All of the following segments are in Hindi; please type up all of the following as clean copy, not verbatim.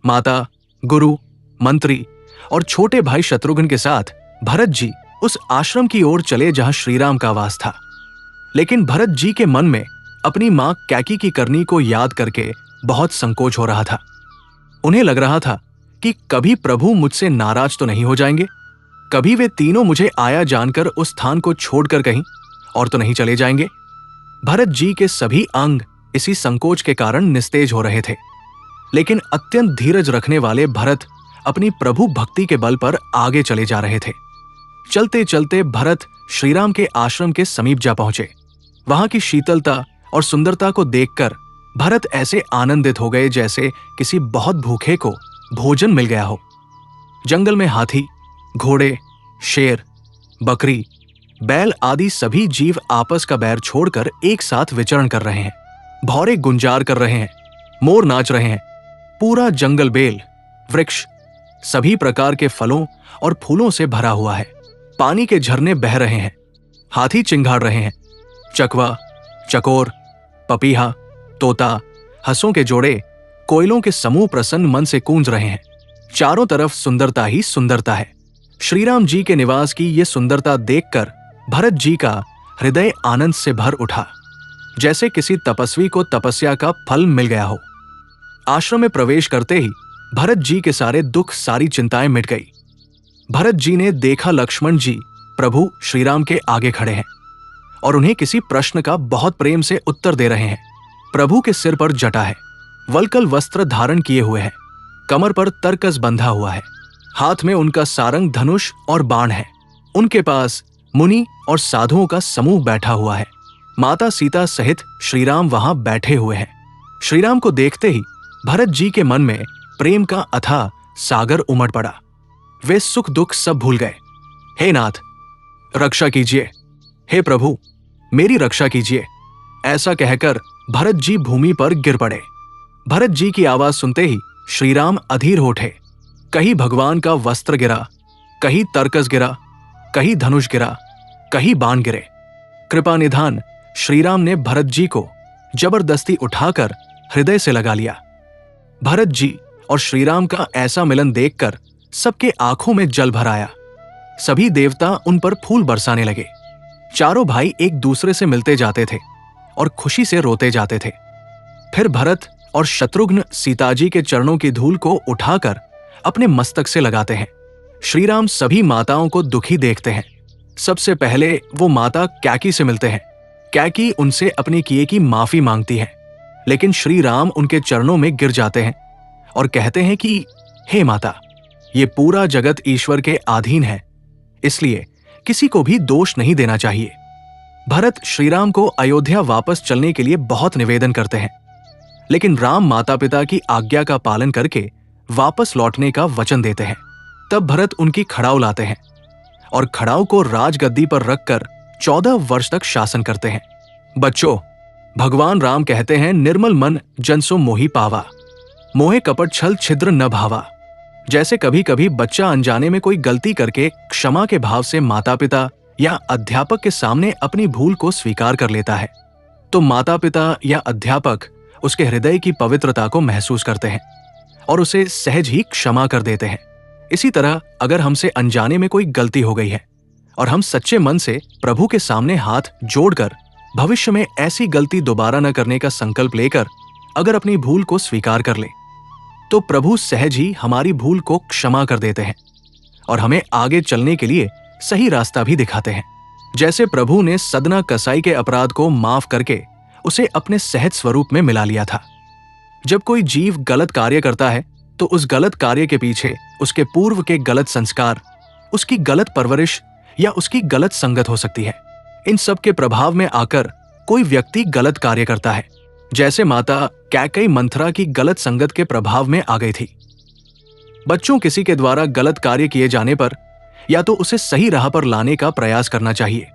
माता, गुरु, मंत्री और छोटे भाई शत्रुघ्न के साथ भरत जी उस आश्रम की ओर चले जहां श्रीराम का वास था। लेकिन भरत जी के मन में अपनी मां कैकी की करनी को याद करके बहुत संकोच हो रहा था। उन्हें लग रहा था कि कभी प्रभु मुझसे नाराज तो नहीं हो जाएंगे, कभी वे तीनों मुझे आया जानकर उस स्थान को छोड़कर कहीं और तो नहीं चले जाएंगे। भरत जी के सभी अंग इसी संकोच के कारण निस्तेज हो रहे थे। लेकिन अत्यंत धीरज रखने वाले भरत अपनी प्रभु भक्ति के बल पर आगे चले जा रहे थे। चलते चलते भरत श्रीराम के आश्रम के समीप जा पहुंचे। वहां की शीतलता और सुंदरता को देखकर भरत ऐसे आनंदित हो गए जैसे किसी बहुत भूखे को भोजन मिल गया हो। जंगल में हाथी, घोड़े, शेर, बकरी, बैल आदि सभी जीव आपस का बैर छोड़कर एक साथ विचरण कर रहे हैं। भौरे गुंजार कर रहे हैं, मोर नाच रहे हैं। पूरा जंगल बेल, वृक्ष, सभी प्रकार के फलों और फूलों से भरा हुआ है। पानी के झरने बह रहे हैं, हाथी चिंगाड़ रहे हैं। चकवा, चकोर, पपीहा, तोता, हंसों के जोड़े, कोयलों के समूह प्रसन्न मन से गूंज रहे हैं। चारों तरफ सुंदरता ही सुंदरता है। श्रीराम जी के निवास की ये सुंदरता देखकर भरत जी का हृदय आनंद से भर उठा, जैसे किसी तपस्वी को तपस्या का फल मिल गया हो। आश्रम में प्रवेश करते ही भरत जी के सारे दुख, सारी चिंताएं मिट गई। भरत जी ने देखा लक्ष्मण जी प्रभु श्रीराम के आगे खड़े हैं और उन्हें किसी प्रश्न का बहुत प्रेम से उत्तर दे रहे हैं। प्रभु के सिर पर जटा है, वल्कल वस्त्र धारण किए हुए हैं, कमर पर तरकस बंधा हुआ है, हाथ में उनका सारंग, धनुष और बाण है। उनके पास मुनि और साधुओं का समूह बैठा हुआ है। माता सीता सहित श्रीराम वहां बैठे हुए हैं। श्रीराम को देखते ही भरत जी के मन में प्रेम का अथाह सागर उमड़ पड़ा। वे सुख दुख सब भूल गए। हे नाथ, रक्षा कीजिए, हे प्रभु मेरी रक्षा कीजिए, ऐसा कहकर भरत जी भूमि पर गिर पड़े। भरत जी की आवाज सुनते ही श्रीराम अधीर हो उठे। कहीं भगवान का वस्त्र गिरा, कहीं तरकस गिरा, कहीं धनुष गिरा, कहीं बाण गिरे। कृपा निधान श्रीराम ने भरत जी को जबरदस्ती उठाकर हृदय से लगा लिया। भरत जी और श्रीराम का ऐसा मिलन देखकर सबके आंखों में जल भर आया। सभी देवता उन पर फूल बरसाने लगे। चारों भाई एक दूसरे से मिलते जाते थे और खुशी से रोते जाते थे। फिर भरत और शत्रुघ्न सीताजी के चरणों की धूल को उठाकर अपने मस्तक से लगाते हैं। श्रीराम सभी माताओं को दुखी देखते हैं। सबसे पहले वो माता कैकी से मिलते हैं। कैकी उनसे अपने किए की माफी मांगती है, लेकिन श्री राम उनके चरणों में गिर जाते हैं और कहते हैं कि हे माता, ये पूरा जगत ईश्वर के अधीन है, इसलिए किसी को भी दोष नहीं देना चाहिए। भरत श्रीराम को अयोध्या वापस चलने के लिए बहुत निवेदन करते हैं, लेकिन राम माता पिता की आज्ञा का पालन करके वापस लौटने का वचन देते हैं। तब भरत उनकी खड़ाऊ लाते हैं और खड़ाऊ को राजगद्दी पर रखकर 14 वर्ष तक शासन करते हैं। बच्चों, भगवान राम कहते हैं, निर्मल मन जन सो मोहि पावा, मोहे कपट छल छिद्र न भावा। जैसे कभी कभी बच्चा अनजाने में कोई गलती करके क्षमा के भाव से माता पिता या अध्यापक के सामने अपनी भूल को स्वीकार कर लेता है, तो माता पिता या अध्यापक उसके हृदय की पवित्रता को महसूस करते हैं और उसे सहज ही क्षमा कर देते हैं। इसी तरह अगर हमसे अनजाने में कोई गलती हो गई है और हम सच्चे मन से प्रभु के सामने हाथ जोड़कर भविष्य में ऐसी गलती दोबारा न करने का संकल्प लेकर अगर अपनी भूल को स्वीकार कर ले, तो प्रभु सहज ही हमारी भूल को क्षमा कर देते हैं और हमें आगे चलने के लिए सही रास्ता भी दिखाते हैं। जैसे प्रभु ने सदना कसाई के अपराध को माफ करके उसे अपने सहज स्वरूप में मिला लिया था। जब कोई जीव गलत कार्य करता है तो उस गलत कार्य के पीछे उसके पूर्व के गलत संस्कार, उसकी गलत परवरिश या उसकी गलत संगत हो सकती है। इन सब के प्रभाव में आकर कोई व्यक्ति गलत कार्य करता है, जैसे माता कैकेयी मंथरा की गलत संगत के प्रभाव में आ गई थी। बच्चों, किसी के द्वारा गलत कार्य किए जाने पर या तो उसे सही राह पर लाने का प्रयास करना चाहिए,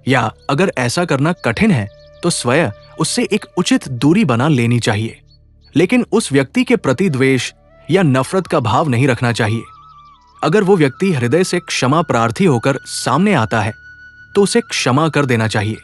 या अगर ऐसा करना कठिन है तो स्वयं उससे एक उचित दूरी बना लेनी चाहिए। लेकिन उस व्यक्ति के प्रति द्वेष या नफरत का भाव नहीं रखना चाहिए। अगर वो व्यक्ति हृदय से क्षमा प्रार्थी होकर सामने आता है तो उसे क्षमा कर देना चाहिए।